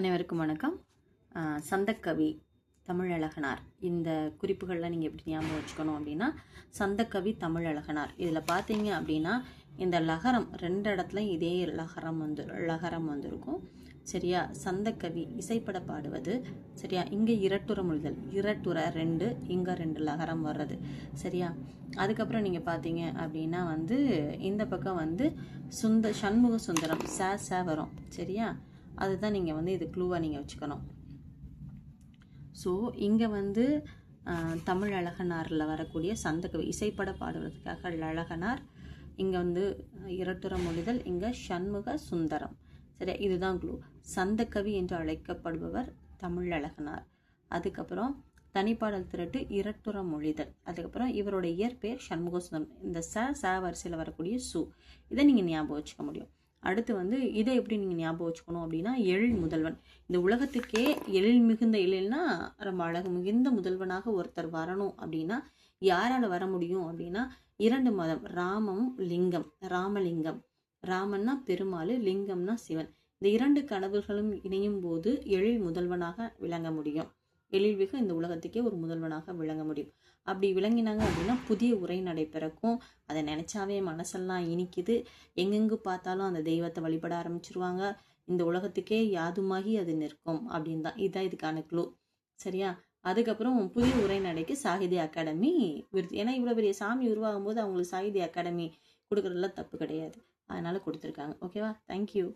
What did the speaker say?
அனைவருக்கும் வணக்கம். சந்தக்கவி தமிழழகனார் இந்த குறிப்புகளில் நீங்கள் எப்படி ஞாபகம் வச்சுக்கணும் அப்படின்னா, சந்தக்கவி தமிழழகனார் இதில் பார்த்தீங்க அப்படின்னா இந்த லகரம் ரெண்டு இடத்துலையும் இதே லகரம் வந்திருக்கும். சரியா? சந்தக்கவி இசைப்பட பாடுவது. சரியா? இங்கே இரட்டுற மொழிதல், இரட்டுற ரெண்டு, இங்கே ரெண்டு லகரம் வர்றது. சரியா? அதுக்கப்புறம் நீங்கள் பார்த்தீங்க அப்படின்னா இந்த பக்கம் சண்முக சுந்தரம் ச வரும். சரியா? அதுதான் நீங்கள் இது க்ளூவாக நீங்கள் வச்சுக்கணும். ஸோ இங்கே தமிழ் அழகனாரில் வரக்கூடிய சந்தக்கவி இசைப்பட பாடுவதற்காக அழகனார், இங்கே இரட்டுற மொழிதல், இங்கே சண்முக சுந்தரம். சரியா? இதுதான் க்ளூ. சந்தக்கவி என்று அழைக்கப்படுபவர் தமிழ் அழகனார். அதுக்கப்புறம் தனிப்பாடல் திரட்டு இரட்டுற மொழிதல். அதுக்கப்புறம் இவரோட இயற்பெயர் சண்முக சுந்தரம். இந்த ச வரிசையில் வரக்கூடிய சு, இதை நீங்கள் ஞாபகம் வச்சுக்க முடியும். அடுத்து இதை எப்படி நீங்கள் ஞாபகம் வச்சுக்கணும் அப்படின்னா, எழில் முதல்வன். இந்த உலகத்துக்கே எழில் மிகுந்த எழில்னா ரொம்ப அழகு மிகுந்த முதல்வனாக ஒருத்தர் வரணும் அப்படின்னா யாரால் வர முடியும் அப்படின்னா, இரண்டு மதம், ராமம் லிங்கம், ராமலிங்கம். ராமன்னா பெருமாள், லிங்கம்னா சிவன். இந்த இரண்டு கடவுள்களும் இணையும் போது எழில் முதல்வனாக விளங்க முடியும். எழில்மிகு இந்த உலகத்துக்கே ஒரு முதல்வனாக விளங்க முடியும். அப்படி விளங்கினாங்க அப்படின்னா புதிய உரை நடைபெறக்கும். அதை நினைச்சாவே மனசெல்லாம் இனிக்குது. எங்கெங்கு பார்த்தாலும் அந்த தெய்வத்தை வழிபட ஆரம்பிச்சிருவாங்க. இந்த உலகத்துக்கே யாதுமாகி அது நிற்கும் அப்படின்னு தான். இதுதான் இதுக்கான க்ளூ. சரியா? அதுக்கப்புறம் புதிய உரை நடைக்கு சாகித்ய அகாடமி விருது. ஏன்னா இவ்வளோ பெரிய சாமி உருவாகும் போது அவங்களுக்கு சாகித்ய அகாடமி கொடுக்கறதுல தப்பு கிடையாது, அதனால கொடுத்துருக்காங்க. ஓகேவா? தேங்க்யூ.